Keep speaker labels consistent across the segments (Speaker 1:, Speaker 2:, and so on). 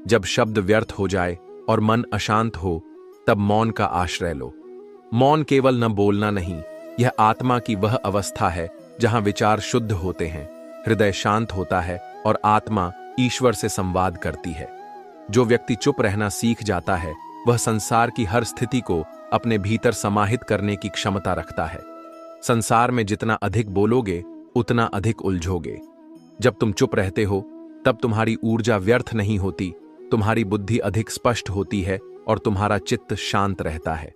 Speaker 1: जब शब्द व्यर्थ हो जाए और मन अशांत हो, तब मौन का आश्रय लो। मौन केवल न बोलना नहीं, यह आत्मा की वह अवस्था है जहां विचार शुद्ध होते हैं, हृदय शांत होता है और आत्मा ईश्वर से संवाद करती है। जो व्यक्ति चुप रहना सीख जाता है, वह संसार की हर स्थिति को अपने भीतर समाहित करने की क्षमता रखता है। संसार में जितना अधिक बोलोगे, उतना अधिक उलझोगे। जब तुम चुप रहते हो, तब तुम्हारी ऊर्जा व्यर्थ नहीं होती, तुम्हारी बुद्धि अधिक स्पष्ट होती है और तुम्हारा चित्त शांत रहता है।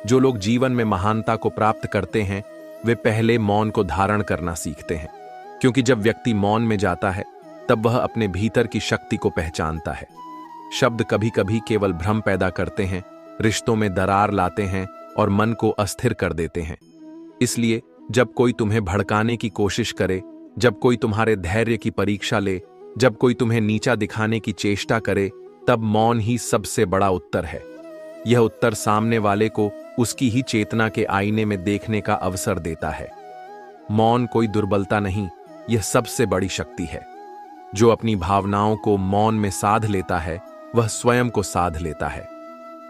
Speaker 1: जो लोग जीवन में महानता को प्राप्त करते हैं, वे पहले मौन को धारण करना सीखते हैं, क्योंकि जब व्यक्ति मौन में जाता है, तब वह अपने भीतर की शक्ति को पहचानता है। शब्द कभी कभी केवल भ्रम पैदा करते हैं, रिश्तों में दरार लाते हैं और मन को अस्थिर कर देते हैं। इसलिए जब कोई तुम्हें भड़काने की कोशिश करे, जब कोई तुम्हारे धैर्य की परीक्षा ले, जब कोई तुम्हें नीचा दिखाने की चेष्टा करे, तब मौन ही सबसे बड़ा उत्तर है। यह उत्तर सामने वाले को उसकी ही चेतना के आईने में देखने का अवसर देता है। मौन कोई दुर्बलता नहीं, यह सबसे बड़ी शक्ति है। जो अपनी भावनाओं को मौन में साध लेता है, वह स्वयं को साध लेता है।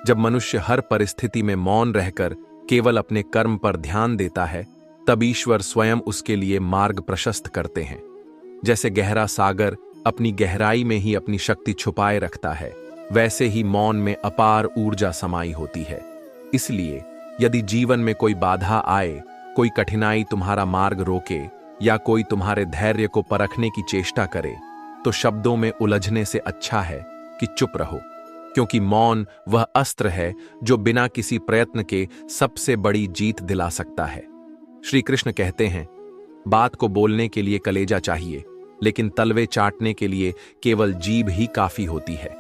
Speaker 1: जब मनुष्य हर परिस्थिति में मौन रहकर केवल अपने कर्म पर ध्यान देता है, तब ईश्वर स्वयं उसके लिए मार्ग प्रशस्त करते हैं। जैसे गहरा सागर अपनी गहराई में ही अपनी शक्ति छुपाए रखता है, वैसे ही मौन में अपार ऊर्जा समाई होती है। इसलिए यदि जीवन में कोई बाधा आए, कोई कठिनाई तुम्हारा मार्ग रोके या कोई तुम्हारे धैर्य को परखने की चेष्टा करे, तो शब्दों में उलझने से अच्छा है कि चुप रहो, क्योंकि मौन वह अस्त्र है जो बिना किसी प्रयत्न के सबसे बड़ी जीत दिला सकता है। श्री कृष्ण कहते हैं, बात को बोलने के लिए कलेजा चाहिए, लेकिन तलवे चाटने के लिए केवल जीभ ही काफी होती है।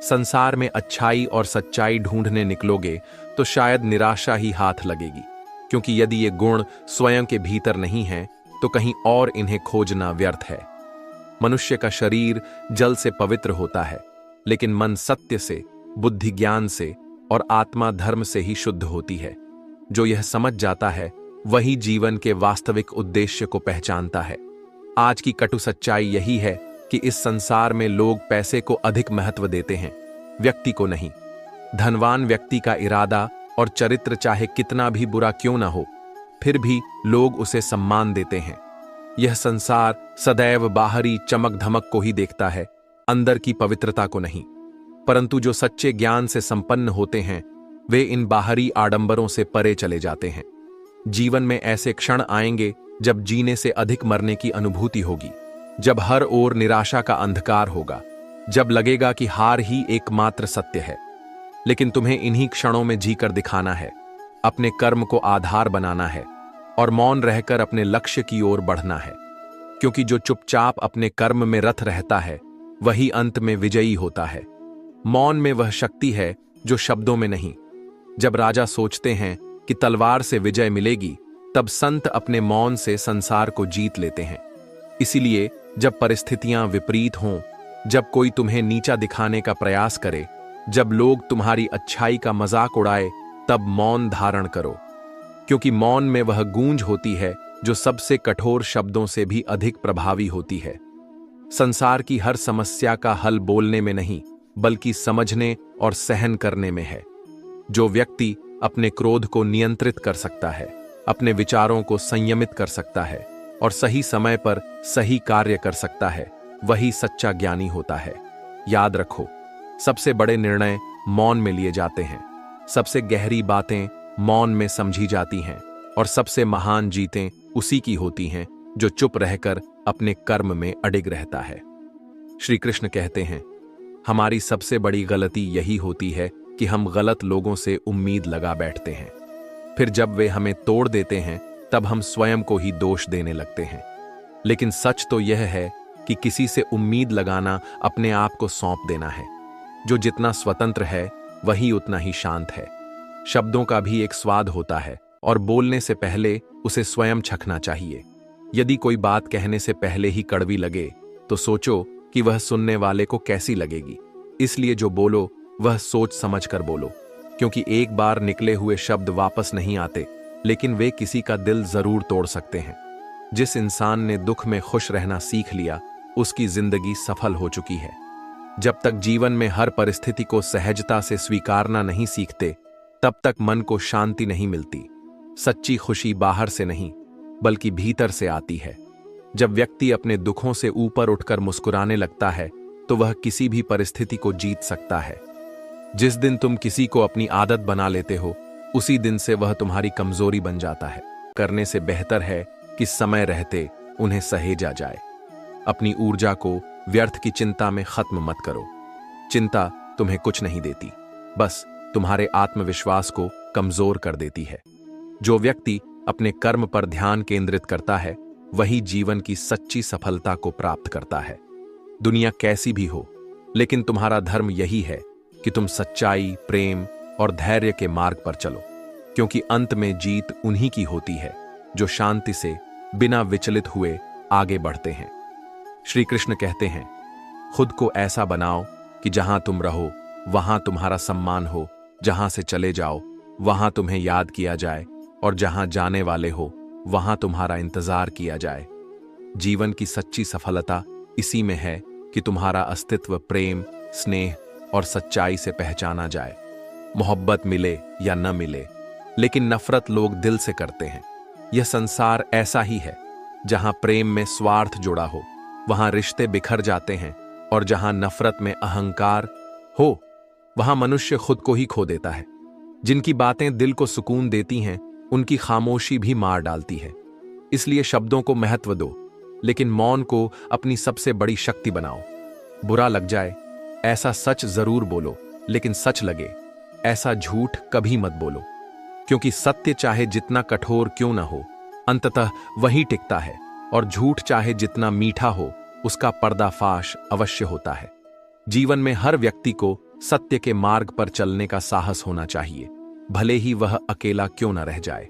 Speaker 1: संसार में अच्छाई और सच्चाई ढूंढने निकलोगे तो शायद निराशा ही हाथ लगेगी, क्योंकि यदि ये गुण स्वयं के भीतर नहीं हैं, तो कहीं और इन्हें खोजना व्यर्थ है। मनुष्य का शरीर जल से पवित्र होता है, लेकिन मन सत्य से, बुद्धि ज्ञान से और आत्मा धर्म से ही शुद्ध होती है। जो यह समझ जाता है, वही जीवन के वास्तविक उद्देश्य को पहचानता है। आज की कटु सच्चाई यही है कि इस संसार में लोग पैसे को अधिक महत्व देते हैं, व्यक्ति को नहीं। धनवान व्यक्ति का इरादा और चरित्र चाहे कितना भी बुरा क्यों ना हो, फिर भी लोग उसे सम्मान देते हैं। यह संसार सदैव बाहरी चमक धमक को ही देखता है, अंदर की पवित्रता को नहीं। परंतु जो सच्चे ज्ञान से संपन्न होते हैं, वे इन बाहरी आडंबरों से परे चले जाते हैं। जीवन में ऐसे क्षण आएंगे जब जीने से अधिक मरने की अनुभूति होगी, जब हर ओर निराशा का अंधकार होगा, जब लगेगा कि हार ही एकमात्र सत्य है। लेकिन तुम्हें इन्हीं क्षणों में जीकर दिखाना है, अपने कर्म को आधार बनाना है और मौन रहकर अपने लक्ष्य की ओर बढ़ना है, क्योंकि जो चुपचाप अपने कर्म में रत रहता है, वही अंत में विजयी होता है। मौन में वह शक्ति है जो शब्दों में नहीं। जब राजा सोचते हैं कि तलवार से विजय मिलेगी, तब संत अपने मौन से संसार को जीत लेते हैं। इसीलिए जब परिस्थितियां विपरीत हों, जब कोई तुम्हें नीचा दिखाने का प्रयास करे, जब लोग तुम्हारी अच्छाई का मजाक उड़ाए, तब मौन धारण करो, क्योंकि मौन में वह गूंज होती है जो सबसे कठोर शब्दों से भी अधिक प्रभावी होती है। संसार की हर समस्या का हल बोलने में नहीं, बल्कि समझने और सहन करने में है। जो व्यक्ति अपने क्रोध को नियंत्रित कर सकता है, अपने विचारों को संयमित कर सकता है और सही समय पर सही कार्य कर सकता है, वही सच्चा ज्ञानी होता है। याद रखो, सबसे बड़े निर्णय मौन में लिए जाते हैं, सबसे गहरी बातें मौन में समझी जाती हैं और सबसे महान जीतें उसी की होती हैं जो चुप रहकर अपने कर्म में अडिग रहता है। श्री कृष्ण कहते हैं, हमारी सबसे बड़ी गलती यही होती है कि हम गलत लोगों से उम्मीद लगा बैठते हैं। फिर जब वे हमें तोड़ देते हैं, तब हम स्वयं को ही दोष देने लगते हैं। लेकिन सच तो यह है कि किसी से उम्मीद लगाना अपने आप को सौंप देना है। जो जितना स्वतंत्र है, वही उतना ही शांत है। शब्दों का भी एक स्वाद होता है और बोलने से पहले उसे स्वयं चखना चाहिए। यदि कोई बात कहने से पहले ही कड़वी लगे, तो सोचो कि वह सुनने वाले को कैसी लगेगी। इसलिए जो बोलो वह सोच समझ कर बोलो, क्योंकि एक बार निकले हुए शब्द वापस नहीं आते, लेकिन वे किसी का दिल जरूर तोड़ सकते हैं। जिस इंसान ने दुख में खुश रहना सीख लिया, उसकी जिंदगी सफल हो चुकी है। जब तक जीवन में हर परिस्थिति को सहजता से स्वीकारना नहीं सीखते, तब तक मन को शांति नहीं मिलती। सच्ची खुशी बाहर से नहीं, बल्कि भीतर से आती है। जब व्यक्ति अपने दुखों से ऊपर उठकर मुस्कुराने लगता है, तो वह किसी भी परिस्थिति को जीत सकता है। जिस दिन तुम किसी को अपनी आदत बना लेते हो, उसी दिन से वह तुम्हारी कमजोरी बन जाता है। करने से बेहतर है कि समय रहते उन्हें सहेजा जाए। अपनी ऊर्जा को व्यर्थ की चिंता में खत्म मत करो। चिंता तुम्हें कुछ नहीं देती, बस तुम्हारे आत्मविश्वास को कमजोर कर देती है। जो व्यक्ति अपने कर्म पर ध्यान केंद्रित करता है, वही जीवन की सच्ची सफलता को प्राप्त करता है। दुनिया कैसी भी हो, लेकिन तुम्हारा धर्म यही है कि तुम सच्चाई, प्रेम और धैर्य के मार्ग पर चलो, क्योंकि अंत में जीत उन्हीं की होती है जो शांति से बिना विचलित हुए आगे बढ़ते हैं। श्री कृष्ण कहते हैं, खुद को ऐसा बनाओ कि जहां तुम रहो वहां तुम्हारा सम्मान हो, जहां से चले जाओ वहां तुम्हें याद किया जाए, और जहां जाने वाले हो वहां तुम्हारा इंतजार किया जाए। जीवन की सच्ची सफलता इसी में है कि तुम्हारा अस्तित्व प्रेम, स्नेह और सच्चाई से पहचाना जाए। मोहब्बत मिले या न मिले, लेकिन नफरत लोग दिल से करते हैं। यह संसार ऐसा ही है, जहां प्रेम में स्वार्थ जुड़ा हो वहां रिश्ते बिखर जाते हैं, और जहां नफरत में अहंकार हो वहां मनुष्य खुद को ही खो देता है। जिनकी बातें दिल को सुकून देती हैं, उनकी खामोशी भी मार डालती है। इसलिए शब्दों को महत्व दो, लेकिन मौन को अपनी सबसे बड़ी शक्ति बनाओ। बुरा लग जाए ऐसा सच जरूर बोलो, लेकिन सच लगे ऐसा झूठ कभी मत बोलो, क्योंकि सत्य चाहे जितना कठोर क्यों ना हो, अंततः वही टिकता है, और झूठ चाहे जितना मीठा हो, उसका पर्दाफाश अवश्य होता है। जीवन में हर व्यक्ति को सत्य के मार्ग पर चलने का साहस होना चाहिए, भले ही वह अकेला क्यों न रह जाए।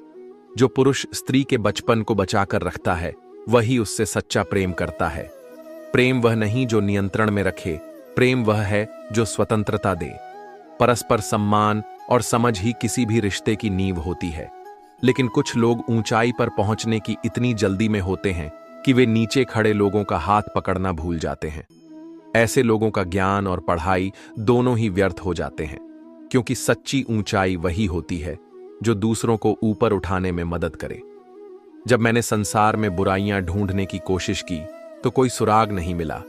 Speaker 1: जो पुरुष स्त्री के बचपन को बचाकर रखता है, वही उससे सच्चा प्रेम करता है। प्रेम वह नहीं जो नियंत्रण में रखे, प्रेम वह है जो स्वतंत्रता दे। परस्पर सम्मान और समझ ही किसी भी रिश्ते की नींव होती है। लेकिन कुछ लोग ऊंचाई पर पहुंचने की इतनी जल्दी में होते हैं कि वे नीचे खड़े लोगों का हाथ पकड़ना भूल जाते हैं। ऐसे लोगों का ज्ञान और पढ़ाई दोनों ही व्यर्थ हो जाते हैं, क्योंकि सच्ची ऊंचाई वही होती है जो दूसरों को ऊपर उठाने में मदद करे। जब मैंने संसार में बुराइयां ढूंढने की कोशिश की तो कोई सुराग नहीं मिला,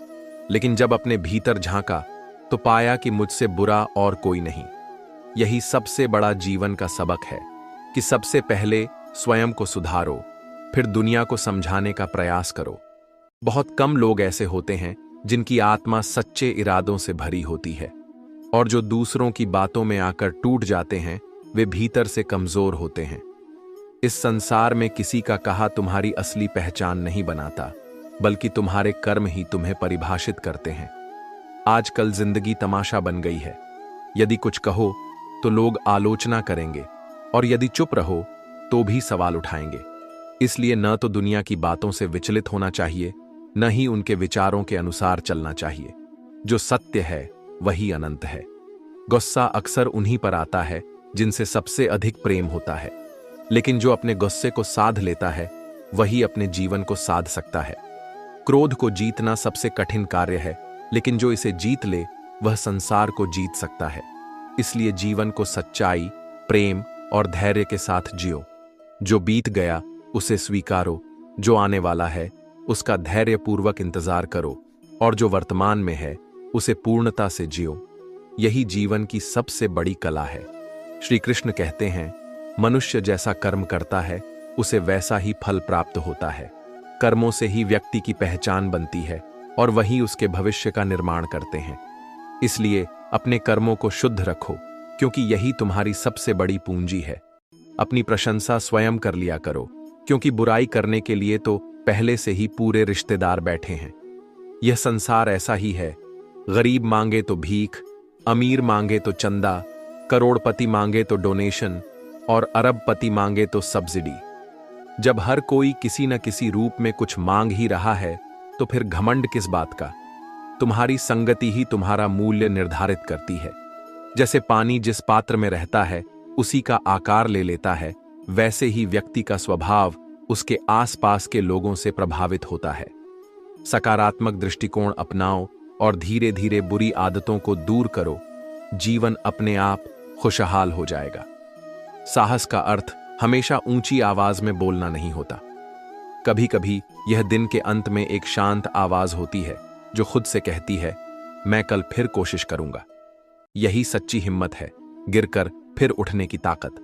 Speaker 1: लेकिन जब अपने भीतर झांका तो पाया कि मुझसे बुरा और कोई नहीं। यही सबसे बड़ा जीवन का सबक है कि सबसे पहले स्वयं को सुधारो, फिर दुनिया को समझाने का प्रयास करो। बहुत कम लोग ऐसे होते हैं जिनकी आत्मा सच्चे इरादों से भरी होती है, और जो दूसरों की बातों में आकर टूट जाते हैं, वे भीतर से कमजोर होते हैं। इस संसार में किसी का कहा तुम्हारी असली पहचान नहीं बनाता, बल्कि तुम्हारे कर्म ही तुम्हें परिभाषित करते हैं। आजकल जिंदगी तमाशा बन गई है। यदि कुछ कहो तो लोग आलोचना करेंगे, और यदि चुप रहो तो भी सवाल उठाएंगे। इसलिए न तो दुनिया की बातों से विचलित होना चाहिए, न ही उनके विचारों के अनुसार चलना चाहिए। जो सत्य है वही अनंत है। गुस्सा अक्सर उन्हीं पर आता है जिनसे सबसे अधिक प्रेम होता है, लेकिन जो अपने गुस्से को साध लेता है वही अपने जीवन को साध सकता है। क्रोध को जीतना सबसे कठिन कार्य है, लेकिन जो इसे जीत ले वह संसार को जीत सकता है। इसलिए जीवन को सच्चाई, प्रेम और धैर्य के साथ जियो। जो बीत गया उसे स्वीकारो, जो आने वाला है उसका धैर्यपूर्वक इंतजार करो, और जो वर्तमान में है उसे पूर्णता से जियो। यही जीवन की सबसे बड़ी कला है। श्री कृष्ण कहते हैं, मनुष्य जैसा कर्म करता है उसे वैसा ही फल प्राप्त होता है। कर्मों से ही व्यक्ति की पहचान बनती है, और वही उसके भविष्य का निर्माण करते हैं। इसलिए अपने कर्मों को शुद्ध रखो, क्योंकि यही तुम्हारी सबसे बड़ी पूंजी है। अपनी प्रशंसा स्वयं कर लिया करो, क्योंकि बुराई करने के लिए तो पहले से ही पूरे रिश्तेदार बैठे हैं। यह संसार ऐसा ही है। गरीब मांगे तो भीख, अमीर मांगे तो चंदा, करोड़पति मांगे तो डोनेशन, और अरबपति मांगे तो सब्सिडी। जब हर कोई किसी न किसी रूप में कुछ मांग ही रहा है, तो फिर घमंड किस बात का। तुम्हारी संगति ही तुम्हारा मूल्य निर्धारित करती है। जैसे पानी जिस पात्र में रहता है उसी का आकार ले लेता है, वैसे ही व्यक्ति का स्वभाव उसके आसपास के लोगों से प्रभावित होता है। सकारात्मक दृष्टिकोण अपनाओ और धीरे धीरे बुरी आदतों को दूर करो, जीवन अपने आप खुशहाल हो जाएगा। साहस का अर्थ हमेशा ऊंची आवाज में बोलना नहीं होता। कभी कभी यह दिन के अंत में एक शांत आवाज होती है जो खुद से कहती है, मैं कल फिर कोशिश करूंगा। यही सच्ची हिम्मत है, गिरकर फिर उठने की ताकत।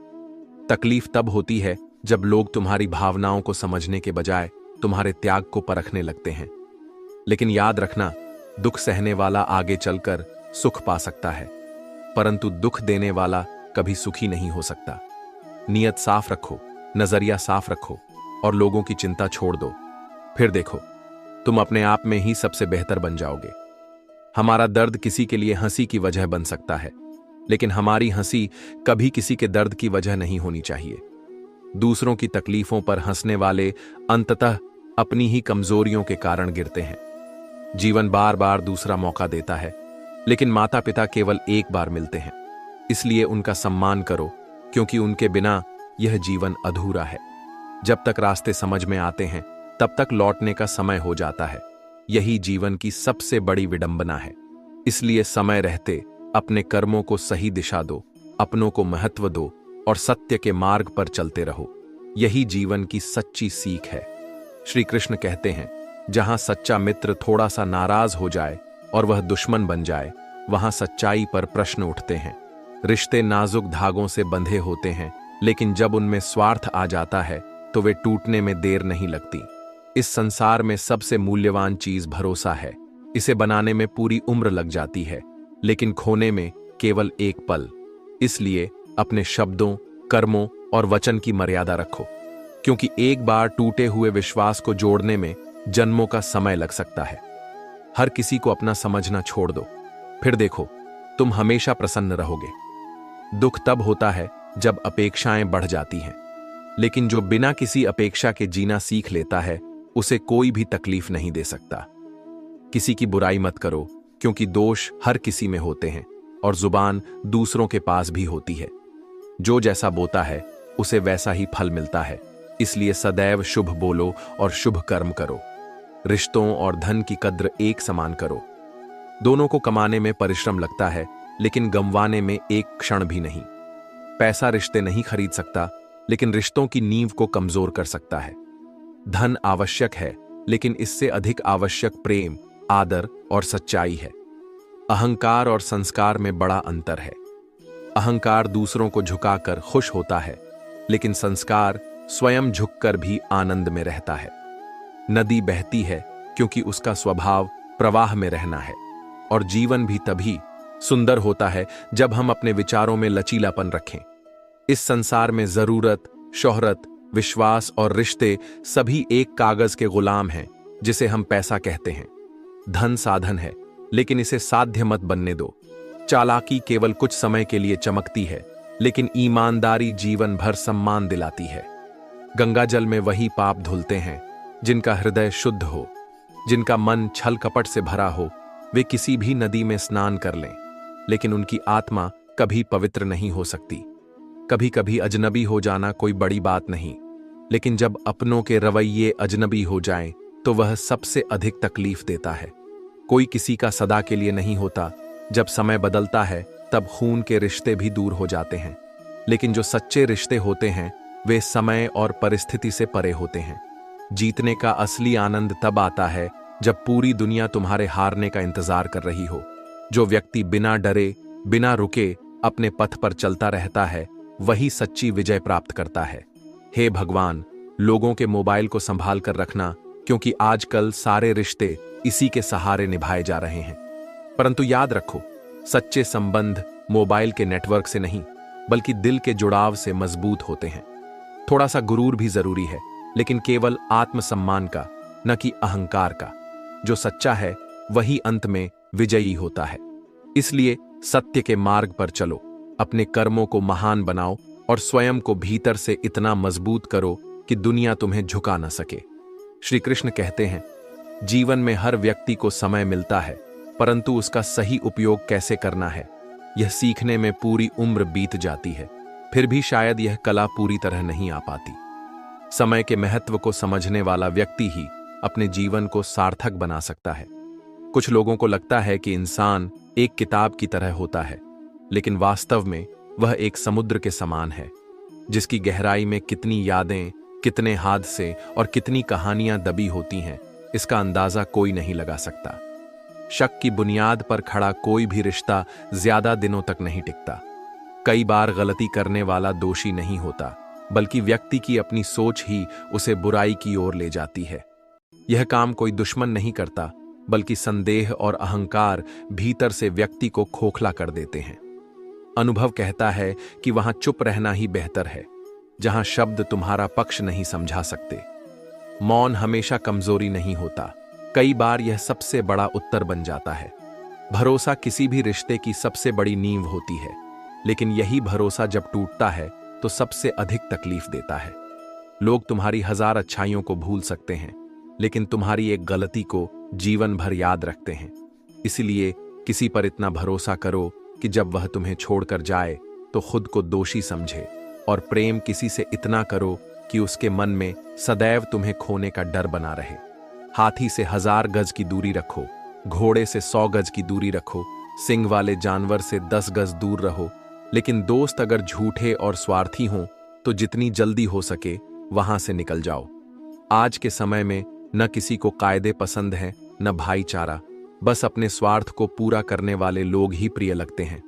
Speaker 1: तकलीफ तब होती है जब लोग तुम्हारी भावनाओं को समझने के बजाय तुम्हारे त्याग को परखने लगते हैं। लेकिन याद रखना, दुख सहने वाला आगे चलकर सुख पा सकता है, परंतु दुख देने वाला कभी सुखी नहीं हो सकता। नियत साफ रखो, नजरिया साफ रखो और लोगों की चिंता छोड़ दो। फिर देखो, तुम अपने आप में ही सबसे बेहतर बन जाओगे। हमारा दर्द किसी के लिए हंसी की वजह बन सकता है, लेकिन हमारी हंसी कभी किसी के दर्द की वजह नहीं होनी चाहिए। दूसरों की तकलीफों पर हंसने वाले अंततः अपनी ही कमजोरियों के कारण गिरते हैं। जीवन बार बार दूसरा मौका देता है, लेकिन माता पिता केवल एक बार मिलते हैं। इसलिए उनका सम्मान करो, क्योंकि उनके बिना यह जीवन अधूरा है। जब तक रास्ते समझ में आते हैं, तब तक लौटने का समय हो जाता है। यही जीवन की सबसे बड़ी विडंबना है। इसलिए समय रहते अपने कर्मों को सही दिशा दो, अपनों को महत्व दो और सत्य के मार्ग पर चलते रहो। यही जीवन की सच्ची सीख है। श्री कृष्ण कहते हैं, जहां सच्चा मित्र थोड़ा सा नाराज हो जाए और वह दुश्मन बन जाए, वहां सच्चाई पर प्रश्न उठते हैं। रिश्ते नाजुक धागों से बंधे होते हैं, लेकिन जब उनमें स्वार्थ आ जाता है तो वे टूटने में देर नहीं लगती। इस संसार में सबसे मूल्यवान चीज भरोसा है। इसे बनाने में पूरी उम्र लग जाती है, लेकिन खोने में केवल एक पल। इसलिए अपने शब्दों, कर्मों और वचन की मर्यादा रखो, क्योंकि एक बार टूटे हुए विश्वास को जोड़ने में जन्मों का समय लग सकता है। हर किसी को अपना समझना छोड़ दो, फिर देखो तुम हमेशा प्रसन्न रहोगे। दुख तब होता है जब अपेक्षाएं बढ़ जाती हैं, लेकिन जो बिना किसी अपेक्षा के जीना सीख लेता है, उसे कोई भी तकलीफ नहीं दे सकता। किसी की बुराई मत करो, क्योंकि दोष हर किसी में होते हैं और जुबान दूसरों के पास भी होती है। जो जैसा बोता है उसे वैसा ही फल मिलता है। इसलिए सदैव शुभ बोलो और शुभ कर्म करो। रिश्तों और धन की कद्र एक समान करो। दोनों को कमाने में परिश्रम लगता है, लेकिन गंवाने में एक क्षण भी नहीं। पैसा रिश्ते नहीं खरीद सकता, लेकिन रिश्तों की नींव को कमजोर कर सकता है। धन आवश्यक है, लेकिन इससे अधिक आवश्यक प्रेम, आदर और सच्चाई है। अहंकार और संस्कार में बड़ा अंतर है। अहंकार दूसरों को झुकाकर खुश होता है, लेकिन संस्कार स्वयं झुककर भी आनंद में रहता है। नदी बहती है क्योंकि उसका स्वभाव प्रवाह में रहना है, और जीवन भी तभी सुंदर होता है जब हम अपने विचारों में लचीलापन रखें। इस संसार में जरूरत, शोहरत, विश्वास और रिश्ते सभी एक कागज के गुलाम हैं, जिसे हम पैसा कहते हैं। धन साधन है, लेकिन इसे साध्य मत बनने दो। चालाकी केवल कुछ समय के लिए चमकती है, लेकिन ईमानदारी जीवन भर सम्मान दिलाती है। गंगा जल में वही पाप धुलते हैं जिनका हृदय शुद्ध हो। जिनका मन छल कपट से भरा हो, वे किसी भी नदी में स्नान कर लें, लेकिन उनकी आत्मा कभी पवित्र नहीं हो सकती। कभी कभी अजनबी हो जाना कोई बड़ी बात नहीं, लेकिन जब अपनों के रवैये अजनबी हो जाएं, तो वह सबसे अधिक तकलीफ देता है। कोई किसी का सदा के लिए नहीं होता। जब समय बदलता है, तब खून के रिश्ते भी दूर हो जाते हैं, लेकिन जो सच्चे रिश्ते होते हैं, वे समय और परिस्थिति से परे होते हैं। जीतने का असली आनंद तब आता है जब पूरी दुनिया तुम्हारे हारने का इंतजार कर रही हो। जो व्यक्ति बिना डरे, बिना रुके अपने पथ पर चलता रहता है, वही सच्ची विजय प्राप्त करता है। हे भगवान, लोगों के मोबाइल को संभाल कर रखना, क्योंकि आजकल सारे रिश्ते इसी के सहारे निभाए जा रहे हैं। परंतु याद रखो, सच्चे संबंध मोबाइल के नेटवर्क से नहीं, बल्कि दिल के जुड़ाव से मजबूत होते हैं। थोड़ा सा गुरूर भी जरूरी है, लेकिन केवल आत्मसम्मान का, न कि अहंकार का। जो सच्चा है वही अंत में विजयी होता है। इसलिए सत्य के मार्ग पर चलो, अपने कर्मों को महान बनाओ और स्वयं को भीतर से इतना मजबूत करो कि दुनिया तुम्हें झुका न सके। श्री कृष्ण कहते हैं, जीवन में हर व्यक्ति को समय मिलता है, परंतु उसका सही उपयोग कैसे करना है, यह सीखने में पूरी उम्र बीत जाती है। फिर भी शायद यह कला पूरी तरह नहीं आ पाती। समय के महत्व को समझने वाला व्यक्ति ही अपने जीवन को सार्थक बना सकता है। कुछ लोगों को लगता है कि इंसान एक किताब की तरह होता है, लेकिन वास्तव में वह एक समुद्र के समान है, जिसकी गहराई में कितनी यादें, कितने हादसे और कितनी कहानियां दबी होती हैं, इसका अंदाजा कोई नहीं लगा सकता। शक की बुनियाद पर खड़ा कोई भी रिश्ता ज्यादा दिनों तक नहीं टिकता। कई बार गलती करने वाला दोषी नहीं होता, बल्कि व्यक्ति की अपनी सोच ही उसे बुराई की ओर ले जाती है। यह काम कोई दुश्मन नहीं करता, बल्कि संदेह और अहंकार भीतर से व्यक्ति को खोखला कर देते हैं। अनुभव कहता है कि वहां चुप रहना ही बेहतर है, जहां शब्द तुम्हारा पक्ष नहीं समझा सकते। मौन हमेशा कमजोरी नहीं होता, कई बार यह सबसे बड़ा उत्तर बन जाता है। भरोसा किसी भी रिश्ते की सबसे बड़ी नींव होती है, लेकिन यही भरोसा जब टूटता है तो सबसे अधिक तकलीफ देता है। लोग तुम्हारी 1000 अच्छाइयों को भूल सकते हैं, लेकिन तुम्हारी एक गलती को जीवन भर याद रखते हैं। इसलिए किसी पर इतना भरोसा करो कि जब वह तुम्हें छोड़कर जाए तो खुद को दोषी समझे, और प्रेम किसी से इतना करो कि उसके मन में सदैव तुम्हें खोने का डर बना रहे। हाथी से 1000 गज की दूरी रखो, घोड़े से 100 गज की दूरी रखो, सिंह वाले जानवर से 10 गज दूर रहो, लेकिन दोस्त अगर झूठे और स्वार्थी हों तो जितनी जल्दी हो सके वहां से निकल जाओ। आज के समय में न किसी को कायदे पसंद है, न भाईचारा, बस अपने स्वार्थ को पूरा करने वाले लोग ही प्रिय लगते हैं।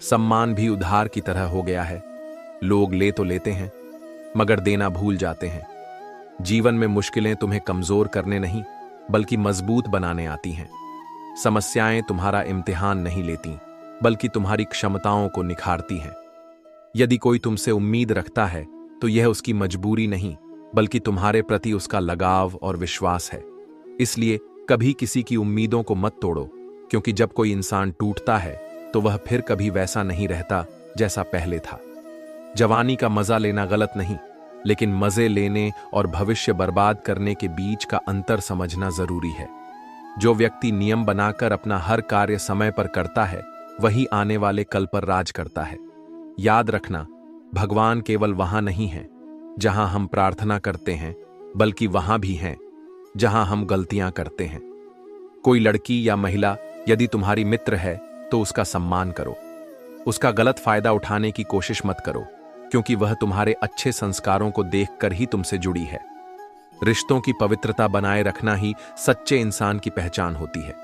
Speaker 1: सम्मान भी उधार की तरह हो गया है। लोग ले तो लेते हैं, मगर देना भूल जाते हैं। जीवन में मुश्किलें तुम्हें कमजोर करने नहीं, बल्कि मजबूत बनाने आती हैं। समस्याएं तुम्हारा इम्तिहान नहीं लेती, बल्कि तुम्हारी क्षमताओं को निखारती हैं। यदि कोई तुमसे उम्मीद रखता है तो यह उसकी मजबूरी नहीं, बल्कि तुम्हारे प्रति उसका लगाव और विश्वास है। इसलिए कभी किसी की उम्मीदों को मत तोड़ो, क्योंकि जब कोई इंसान टूटता है तो वह फिर कभी वैसा नहीं रहता जैसा पहले था। जवानी का मजा लेना गलत नहीं, लेकिन मजे लेने और भविष्य बर्बाद करने के बीच का अंतर समझना जरूरी है। जो व्यक्ति नियम बनाकर अपना हर कार्य समय पर करता है, वही आने वाले कल पर राज करता है। याद रखना, भगवान केवल वहां नहीं है जहां हम प्रार्थना करते हैं, बल्कि वहां भी हैं जहां हम गलतियां करते हैं। कोई लड़की या महिला यदि तुम्हारी मित्र है तो उसका सम्मान करो। उसका गलत फायदा उठाने की कोशिश मत करो, क्योंकि वह तुम्हारे अच्छे संस्कारों को देखकर ही तुमसे जुड़ी है। रिश्तों की पवित्रता बनाए रखना ही सच्चे इंसान की पहचान होती है।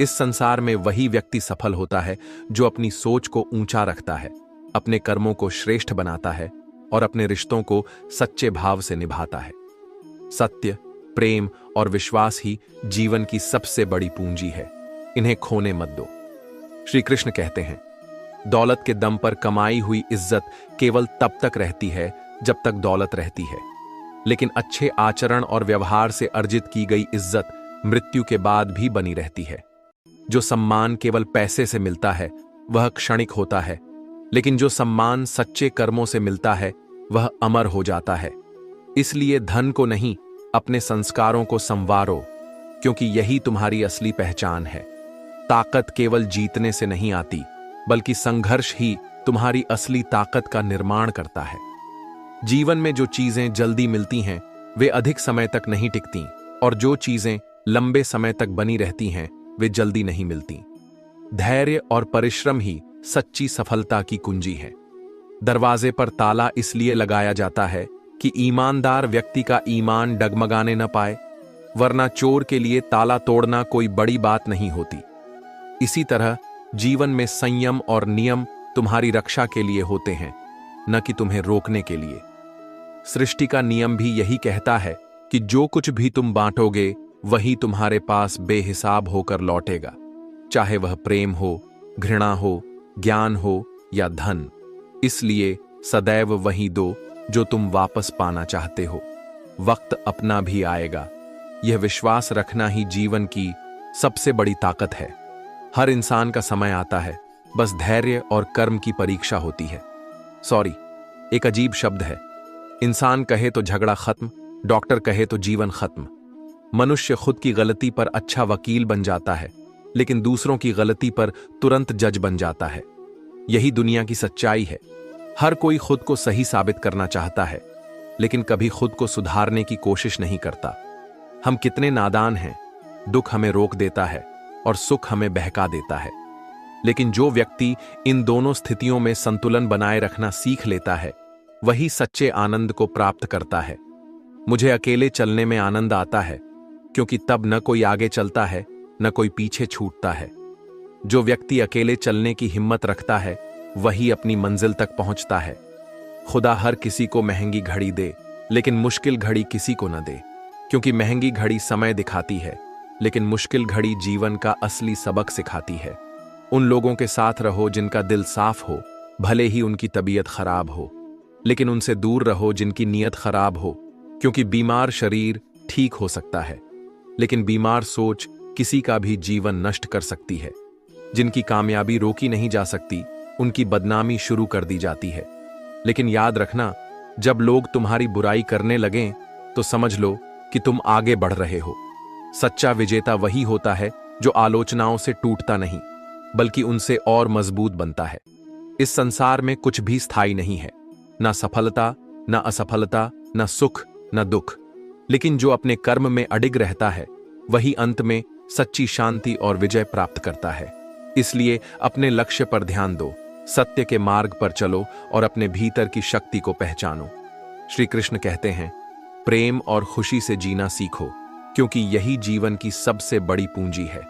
Speaker 1: इस संसार में वही व्यक्ति सफल होता है जो अपनी सोच को ऊंचा रखता है, अपने कर्मों को श्रेष्ठ बनाता है और अपने रिश्तों को सच्चे भाव से निभाता है। सत्य, प्रेम और विश्वास ही जीवन की सबसे बड़ी पूंजी है। इन्हें खोने मत दो। श्री कृष्ण कहते हैं, दौलत के दम पर कमाई हुई इज्जत केवल तब तक रहती है जब तक दौलत रहती है, लेकिन अच्छे आचरण और व्यवहार से अर्जित की गई इज्जत मृत्यु के बाद भी बनी रहती है। जो सम्मान केवल पैसे से मिलता है वह क्षणिक होता है, लेकिन जो सम्मान सच्चे कर्मों से मिलता है वह अमर हो जाता है। इसलिए धन को नहीं, अपने संस्कारों को संवारो, क्योंकि यही तुम्हारी असली पहचान है। ताकत केवल जीतने से नहीं आती, बल्कि संघर्ष ही तुम्हारी असली ताकत का निर्माण करता है। जीवन में जो चीजें जल्दी मिलती हैं वे अधिक समय तक नहीं टिकती, और जो चीजें लंबे समय तक बनी रहती हैं वे जल्दी नहीं मिलती। धैर्य और परिश्रम ही सच्ची सफलता की कुंजी है। दरवाजे पर ताला इसलिए लगाया जाता है कि ईमानदार व्यक्ति का ईमान डगमगाने न पाए, वरना चोर के लिए ताला तोड़ना कोई बड़ी बात नहीं होती। इसी तरह जीवन में संयम और नियम तुम्हारी रक्षा के लिए होते हैं, न कि तुम्हें रोकने के लिए। सृष्टि का नियम भी यही कहता है कि जो कुछ भी तुम बांटोगे वही तुम्हारे पास बेहिसाब होकर लौटेगा, चाहे वह प्रेम हो, घृणा हो, ज्ञान हो या धन। इसलिए सदैव वही दो जो तुम वापस पाना चाहते हो। वक्त अपना भी आएगा। यह विश्वास रखना ही जीवन की सबसे बड़ी ताकत है। हर इंसान का समय आता है, बस धैर्य और कर्म की परीक्षा होती है। सॉरी एक अजीब शब्द है। इंसान कहे तो झगड़ा खत्म, डॉक्टर कहे तो जीवन खत्म। मनुष्य खुद की गलती पर अच्छा वकील बन जाता है, लेकिन दूसरों की गलती पर तुरंत जज बन जाता है। यही दुनिया की सच्चाई है। हर कोई खुद को सही साबित करना चाहता है, लेकिन कभी खुद को सुधारने की कोशिश नहीं करता। हम कितने नादान हैं। दुख हमें रोक देता है, और सुख हमें बहका देता है। लेकिन जो व्यक्ति इन दोनों स्थितियों में संतुलन बनाए रखना सीख लेता है, वही सच्चे आनंद को प्राप्त करता है। मुझे अकेले चलने में आनंद आता है, क्योंकि तब न कोई आगे चलता है, न कोई पीछे छूटता है। जो व्यक्ति अकेले चलने की हिम्मत रखता है, वही अपनी मंजिल तक पहुंचता है। खुदा हर किसी को महंगी घड़ी दे, लेकिन मुश्किल घड़ी किसी को न दे, क्योंकि महंगी घड़ी समय दिखाती है, लेकिन मुश्किल घड़ी जीवन का असली सबक सिखाती है। उन लोगों के साथ रहो जिनका दिल साफ हो, भले ही उनकी तबीयत खराब हो, लेकिन उनसे दूर रहो जिनकी नीयत खराब हो, क्योंकि बीमार शरीर ठीक हो सकता है, लेकिन बीमार सोच किसी का भी जीवन नष्ट कर सकती है। जिनकी कामयाबी रोकी नहीं जा सकती, उनकी बदनामी शुरू कर दी जाती है। लेकिन याद रखना, जब लोग तुम्हारी बुराई करने लगें तो समझ लो कि तुम आगे बढ़ रहे हो। सच्चा विजेता वही होता है जो आलोचनाओं से टूटता नहीं, बल्कि उनसे और मजबूत बनता है। इस संसार में कुछ भी स्थायी नहीं है, ना सफलता, ना असफलता, ना सुख, ना दुख। लेकिन जो अपने कर्म में अडिग रहता है, वही अंत में सच्ची शांति और विजय प्राप्त करता है। इसलिए अपने लक्ष्य पर ध्यान दो, सत्य के मार्ग पर चलो और अपने भीतर की शक्ति को पहचानो। श्री कृष्ण कहते हैं, प्रेम और खुशी से जीना सीखो, क्योंकि यही जीवन की सबसे बड़ी पूंजी है।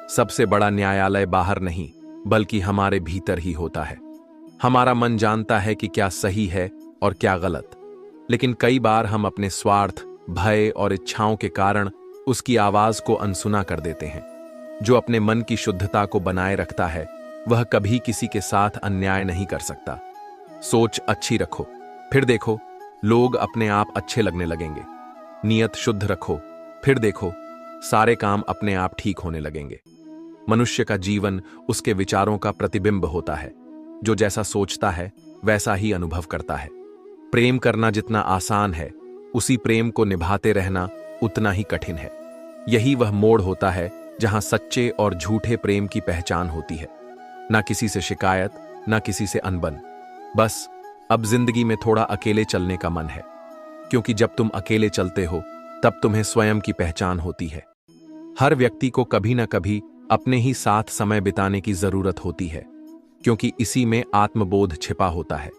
Speaker 1: सबसे बड़ा न्यायालय बाहर नहीं, बल्कि हमारे भीतर ही होता है। हमारा मन जानता है कि क्या सही है और क्या गलत, लेकिन कई बार हम अपने स्वार्थ, भय और इच्छाओं के कारण उसकी आवाज को अनसुना कर देते हैं। जो अपने मन की शुद्धता को बनाए रखता है, वह कभी किसी के साथ अन्याय नहीं कर सकता। सोच अच्छी रखो, फिर देखो लोग अपने आप अच्छे लगने लगेंगे। नियत शुद्ध रखो, फिर देखो सारे काम अपने आप ठीक होने लगेंगे। मनुष्य का जीवन उसके विचारों का प्रतिबिंब होता है। जो जैसा सोचता है वैसा ही अनुभव करता है। प्रेम करना जितना आसान है, उसी प्रेम को निभाते रहना उतना ही कठिन है। यही वह मोड़ होता है जहां सच्चे और झूठे प्रेम की पहचान होती है। ना किसी से शिकायत, ना किसी से अनबन। बस अब जिंदगी में थोड़ा अकेले चलने का मन है, क्योंकि जब तुम अकेले चलते हो तब तुम्हें स्वयं की पहचान होती है। हर व्यक्ति को कभी ना कभी अपने ही साथ समय बिताने की जरूरत होती है, क्योंकि इसी में आत्मबोध छिपा होता है।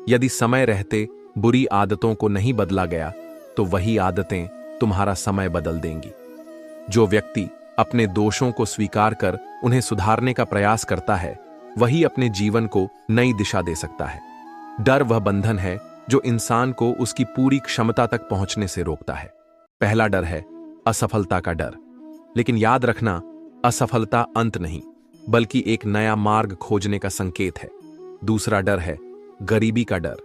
Speaker 1: यदि समय रहते बुरी आदतों को नहीं बदला गया, तो वही आदतें तुम्हारा समय बदल देंगी। जो व्यक्ति अपने दोषों को स्वीकार कर उन्हें सुधारने का प्रयास करता है, वही अपने जीवन को नई दिशा दे सकता है। डर वह बंधन है जो इंसान को उसकी पूरी क्षमता तक पहुंचने से रोकता है। पहला डर है असफलता का डर, लेकिन याद रखना, असफलता अंत नहीं, बल्कि एक नया मार्ग खोजने का संकेत है। दूसरा डर है गरीबी का डर,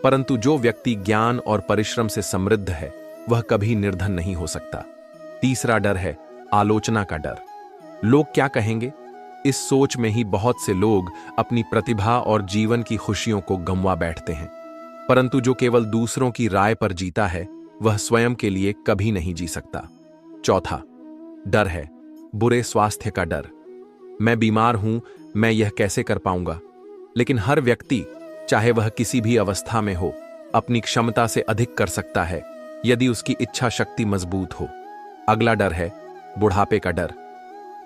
Speaker 1: परंतु जो व्यक्ति ज्ञान और परिश्रम से समृद्ध है, वह कभी निर्धन नहीं हो सकता। तीसरा डर है आलोचना का डर। लोग क्या कहेंगे, इस सोच में ही बहुत से लोग अपनी प्रतिभा और जीवन की खुशियों को गंवा बैठते हैं। परंतु जो केवल दूसरों की राय पर जीता है, वह स्वयं के लिए कभी नहीं जी सकता। चौथा डर है बुरे स्वास्थ्य का डर। मैं बीमार हूं, मैं यह कैसे कर पाऊंगा। लेकिन हर व्यक्ति, चाहे वह किसी भी अवस्था में हो, अपनी क्षमता से अधिक कर सकता है, यदि उसकी इच्छा शक्ति मजबूत हो। अगला डर है बुढ़ापे का डर।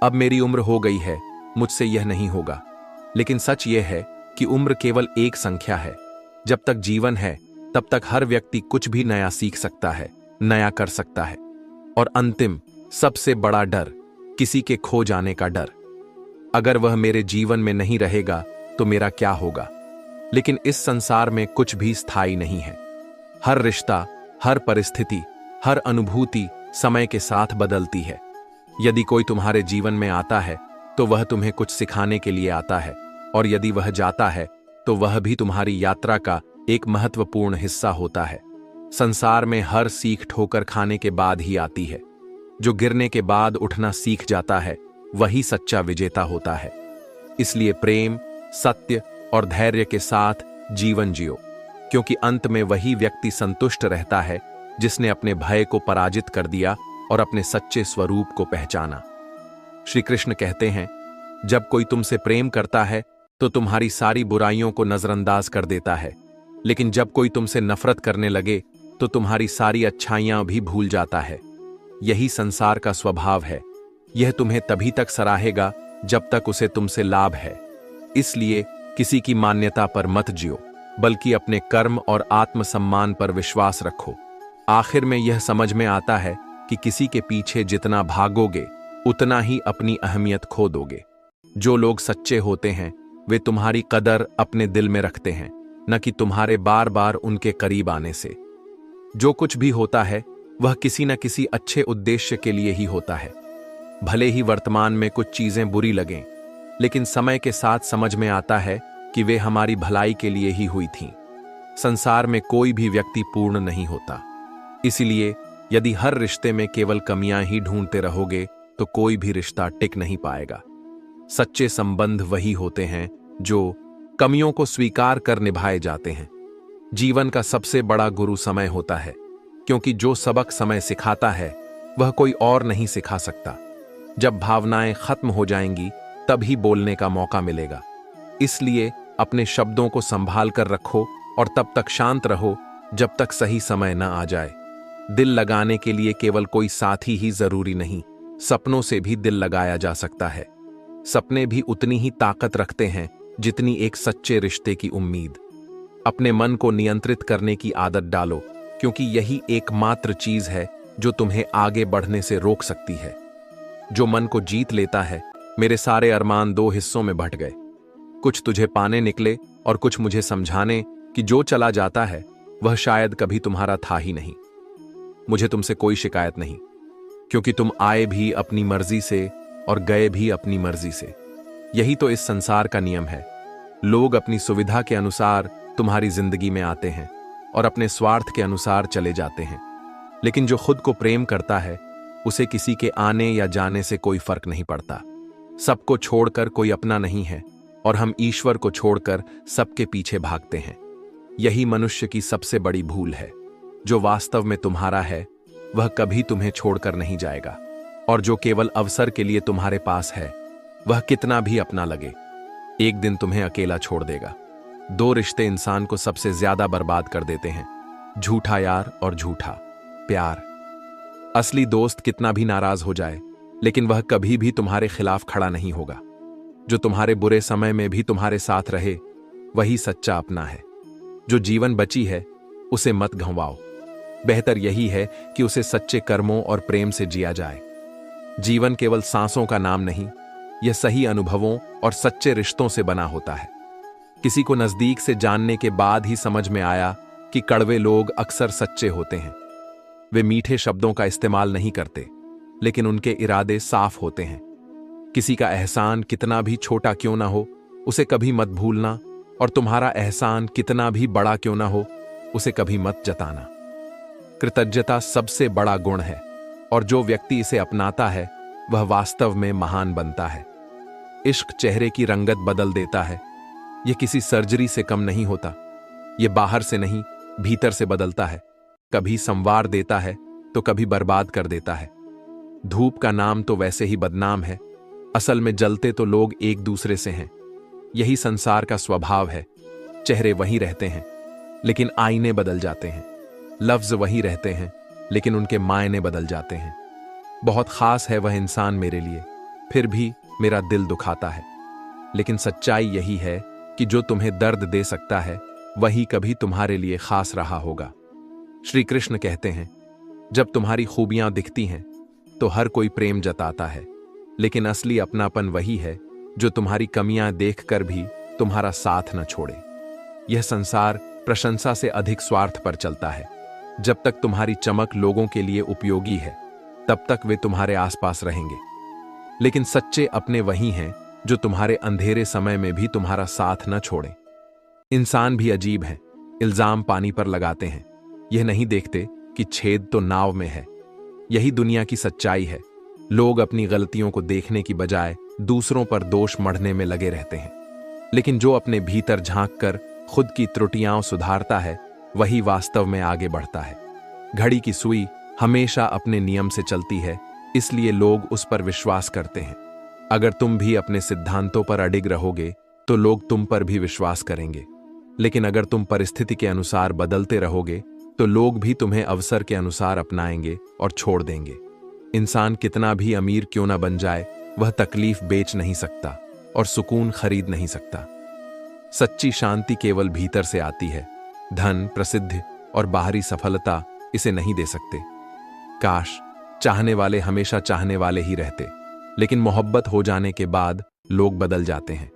Speaker 1: अब मेरी उम्र हो गई है, मुझसे यह नहीं होगा। लेकिन सच यह है कि उम्र केवल एक संख्या है। जब तक जीवन है, तब तक हर व्यक्ति कुछ भी नया सीख सकता है, नया कर सकता है। और अंतिम सबसे बड़ा डर, किसी के खो जाने का डर। अगर वह मेरे जीवन में नहीं रहेगा तो मेरा क्या होगा। लेकिन इस संसार में कुछ भी स्थायी नहीं है। हर रिश्ता, हर परिस्थिति, हर अनुभूति समय के साथ बदलती है। यदि कोई तुम्हारे जीवन में आता है तो वह तुम्हें कुछ सिखाने के लिए आता है, और यदि वह जाता है तो वह भी तुम्हारी यात्रा का एक महत्वपूर्ण हिस्सा होता है। संसार में हर सीख ठोकर खाने के बाद ही आती है। जो गिरने के बाद उठना सीख जाता है, वही सच्चा विजेता होता है। इसलिए प्रेम, सत्य और धैर्य के साथ जीवन जियो, क्योंकि अंत में वही व्यक्ति संतुष्ट रहता है जिसने अपने भय को पराजित कर दिया और अपने सच्चे स्वरूप को पहचाना। श्री कृष्ण कहते हैं, जब कोई तुमसे प्रेम करता है तो तुम्हारी सारी बुराइयों को नजरअंदाज कर देता है, लेकिन जब कोई तुमसे नफरत करने लगे तो तुम्हारी सारी अच्छाइयां भी भूल जाता है। यही संसार का स्वभाव है। यह तुम्हें तभी तक सराहेगा जब तक उसे तुमसे लाभ है। इसलिए किसी की मान्यता पर मत जियो, बल्कि अपने कर्म और आत्मसम्मान पर विश्वास रखो। आखिर में यह समझ में आता है कि किसी के पीछे जितना भागोगे उतना ही अपनी अहमियत खो दोगे। जो लोग सच्चे होते हैं वे तुम्हारी कदर अपने दिल में रखते हैं, न कि तुम्हारे बार बार उनके करीब आने से। जो कुछ भी होता है वह किसी न किसी अच्छे उद्देश्य के लिए ही होता है। भले ही वर्तमान में कुछ चीजें बुरी लगें, लेकिन समय के साथ समझ में आता है कि वे हमारी भलाई के लिए ही हुई थीं। संसार में कोई भी व्यक्ति पूर्ण नहीं होता, इसलिए यदि हर रिश्ते में केवल कमियां ही ढूंढते रहोगे तो कोई भी रिश्ता टिक नहीं पाएगा। सच्चे संबंध वही होते हैं जो कमियों को स्वीकार कर निभाए जाते हैं। जीवन का सबसे बड़ा गुरु समय होता है, क्योंकि जो सबक समय सिखाता है वह कोई और नहीं सिखा सकता। जब भावनाएं खत्म हो जाएंगी तभी बोलने का मौका मिलेगा। इसलिए अपने शब्दों को संभाल कर रखो और तब तक शांत रहो जब तक सही समय न आ जाए। दिल लगाने के लिए केवल कोई साथी ही जरूरी नहीं, सपनों से भी दिल लगाया जा सकता है। सपने भी उतनी ही ताकत रखते हैं जितनी एक सच्चे रिश्ते की उम्मीद। अपने मन को नियंत्रित करने की आदत डालो, क्योंकि यही एकमात्र चीज है जो तुम्हें आगे बढ़ने से रोक सकती है। जो मन को जीत लेता है, मेरे सारे अरमान दो हिस्सों में बंट गए। कुछ तुझे पाने निकले और कुछ मुझे समझाने कि जो चला जाता है वह शायद कभी तुम्हारा था ही नहीं। मुझे तुमसे कोई शिकायत नहीं, क्योंकि तुम आए भी अपनी मर्जी से और गए भी अपनी मर्जी से। यही तो इस संसार का नियम है। लोग अपनी सुविधा के अनुसार तुम्हारी जिंदगी में आते हैं और अपने स्वार्थ के अनुसार चले जाते हैं, लेकिन जो खुद को प्रेम करता है उसे किसी के आने या जाने से कोई फर्क नहीं पड़ता। सबको छोड़कर कोई अपना नहीं है और हम ईश्वर को छोड़कर सबके पीछे भागते हैं। यही मनुष्य की सबसे बड़ी भूल है। जो वास्तव में तुम्हारा है वह कभी तुम्हें छोड़कर नहीं जाएगा, और जो केवल अवसर के लिए तुम्हारे पास है वह कितना भी अपना लगे एक दिन तुम्हें अकेला छोड़ देगा। दो रिश्ते इंसान को सबसे ज्यादा बर्बाद कर देते हैं, झूठा यार और झूठा प्यार। असली दोस्त कितना भी नाराज हो जाए, लेकिन वह कभी भी तुम्हारे खिलाफ खड़ा नहीं होगा। जो तुम्हारे बुरे समय में भी तुम्हारे साथ रहे वही सच्चा अपना है। जो जीवन बची है उसे मत गंवाओ। बेहतर यही है कि उसे सच्चे कर्मों और प्रेम से जिया जाए। जीवन केवल सांसों का नाम नहीं, यह सही अनुभवों और सच्चे रिश्तों से बना होता है। किसी को नजदीक से जानने के बाद ही समझ में आया कि कड़वे लोग अक्सर सच्चे होते हैं। वे मीठे शब्दों का इस्तेमाल नहीं करते, लेकिन उनके इरादे साफ होते हैं। किसी का एहसान कितना भी छोटा क्यों ना हो उसे कभी मत भूलना, और तुम्हारा एहसान कितना भी बड़ा क्यों ना हो उसे कभी मत जताना। कृतज्ञता सबसे बड़ा गुण है, और जो व्यक्ति इसे अपनाता है वह वास्तव में महान बनता है। इश्क चेहरे की रंगत बदल देता है। यह किसी सर्जरी से कम नहीं होता। यह बाहर से नहीं, भीतर से बदलता है। कभी संवार देता है तो कभी बर्बाद कर देता है। धूप का नाम तो वैसे ही बदनाम है, असल में जलते तो लोग एक दूसरे से हैं। यही संसार का स्वभाव है। चेहरे वही रहते हैं, लेकिन आईने बदल जाते हैं। लफ्ज वही रहते हैं, लेकिन उनके मायने बदल जाते हैं। बहुत खास है वह इंसान मेरे लिए, फिर भी मेरा दिल दुखाता है। लेकिन सच्चाई यही है कि जो तुम्हें दर्द दे सकता है वही कभी तुम्हारे लिए खास रहा होगा। श्री कृष्ण कहते हैं, जब तुम्हारी खूबियां दिखती हैं तो हर कोई प्रेम जताता है, लेकिन असली अपनापन वही है जो तुम्हारी कमियां देखकर भी तुम्हारा साथ न छोड़े। यह संसार प्रशंसा से अधिक स्वार्थ पर चलता है। जब तक तुम्हारी चमक लोगों के लिए उपयोगी है तब तक वे तुम्हारे आसपास रहेंगे, लेकिन सच्चे अपने वही हैं जो तुम्हारे अंधेरे समय में भी तुम्हारा साथ न छोड़ें। इंसान भी अजीब हैं, इल्जाम पानी पर लगाते हैं, यह नहीं देखते कि छेद तो नाव में है। यही दुनिया की सच्चाई है। लोग अपनी गलतियों को देखने की बजाय दूसरों पर दोष मढ़ने में लगे रहते हैं, लेकिन जो अपने भीतर झांक कर खुद की त्रुटियां सुधारता है वही वास्तव में आगे बढ़ता है। घड़ी की सुई हमेशा अपने नियम से चलती है, इसलिए लोग उस पर विश्वास करते हैं। अगर तुम भी अपने सिद्धांतों पर अडिग रहोगे तो लोग तुम पर भी विश्वास करेंगे, लेकिन अगर तुम परिस्थिति के अनुसार बदलते रहोगे तो लोग भी तुम्हें अवसर के अनुसार अपनाएंगे और छोड़ देंगे। इंसान कितना भी अमीर क्यों ना बन जाए, वह तकलीफ बेच नहीं सकता और सुकून खरीद नहीं सकता। सच्ची शांति केवल भीतर से आती है। धन, प्रसिद्धि और बाहरी सफलता इसे नहीं दे सकते। काश चाहने वाले हमेशा चाहने वाले ही रहते, लेकिन मोहब्बत हो जाने के बाद लोग बदल जाते हैं।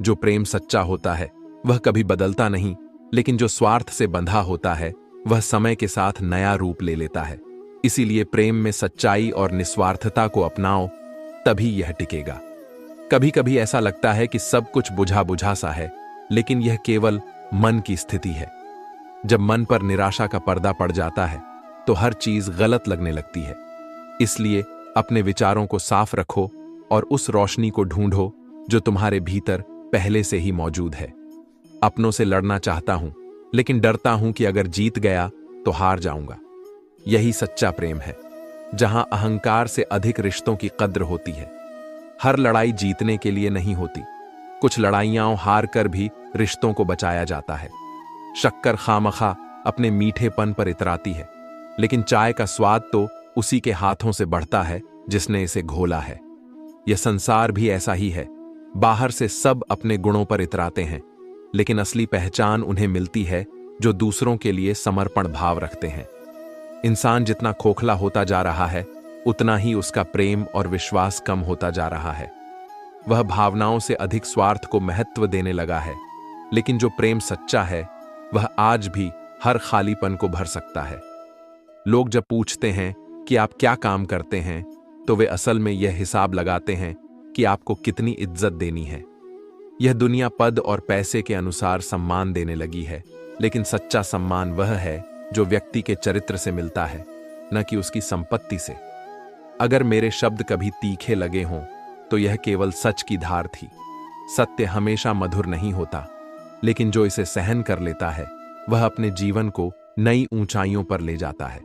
Speaker 1: जो प्रेम सच्चा होता है वह कभी बदलता नहीं, लेकिन जो स्वार्थ से बंधा होता है वह समय के साथ नया रूप ले लेता है। इसीलिए प्रेम में सच्चाई और निस्वार्थता को अपनाओ, तभी यह टिकेगा। कभी कभी ऐसा लगता है कि सब कुछ बुझा बुझा सा है, लेकिन यह केवल मन की स्थिति है। जब मन पर निराशा का पर्दा पड़ जाता है तो हर चीज गलत लगने लगती है। इसलिए अपने विचारों को साफ रखो और उस रोशनी को ढूंढो जो तुम्हारे भीतर पहले से ही मौजूद है। अपनों से लड़ना चाहता हूं, लेकिन डरता हूं कि अगर जीत गया तो हार जाऊंगा। यही सच्चा प्रेम है, जहां अहंकार से अधिक रिश्तों की कद्र होती है। हर लड़ाई जीतने के लिए नहीं होती, कुछ लड़ाइयां हार कर भी रिश्तों को बचाया जाता है। शक्कर खामखा अपने मीठेपन पर इतराती है, लेकिन चाय का स्वाद तो उसी के हाथों से बढ़ता है जिसने इसे घोला है। यह संसार भी ऐसा ही है। बाहर से सब अपने गुणों पर इतराते हैं, लेकिन असली पहचान उन्हें मिलती है जो दूसरों के लिए समर्पण भाव रखते हैं। इंसान जितना खोखला होता जा रहा है, उतना ही उसका प्रेम और विश्वास कम होता जा रहा है। वह भावनाओं से अधिक स्वार्थ को महत्व देने लगा है, लेकिन जो प्रेम सच्चा है वह आज भी हर खालीपन को भर सकता है। लोग जब पूछते हैं कि आप क्या काम करते हैं, तो वे असल में यह हिसाब लगाते हैं कि आपको कितनी इज्जत देनी है। यह दुनिया पद और पैसे के अनुसार सम्मान देने लगी है, लेकिन सच्चा सम्मान वह है जो व्यक्ति के चरित्र से मिलता है, न कि उसकी संपत्ति से। अगर मेरे शब्द कभी तीखे लगे हों तो यह केवल सच की धार थी। सत्य हमेशा मधुर नहीं होता, लेकिन जो इसे सहन कर लेता है वह अपने जीवन को नई ऊंचाइयों पर ले जाता है।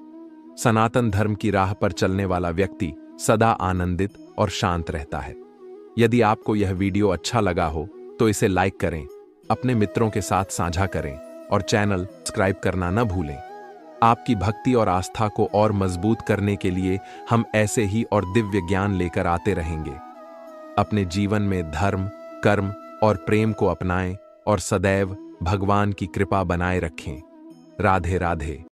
Speaker 1: सनातन धर्म की राह पर चलने वाला व्यक्ति सदा आनंदित और शांत रहता है। यदि आपको यह वीडियो अच्छा लगा हो तो इसे लाइक करें, अपने मित्रों के साथ साझा करें और चैनल सब्सक्राइब करना न भूलें। आपकी भक्ति और आस्था को और मजबूत करने के लिए हम ऐसे ही और दिव्य ज्ञान लेकर आते रहेंगे। अपने जीवन में धर्म, कर्म और प्रेम को अपनाएं और सदैव भगवान की कृपा बनाए रखें। राधे राधे।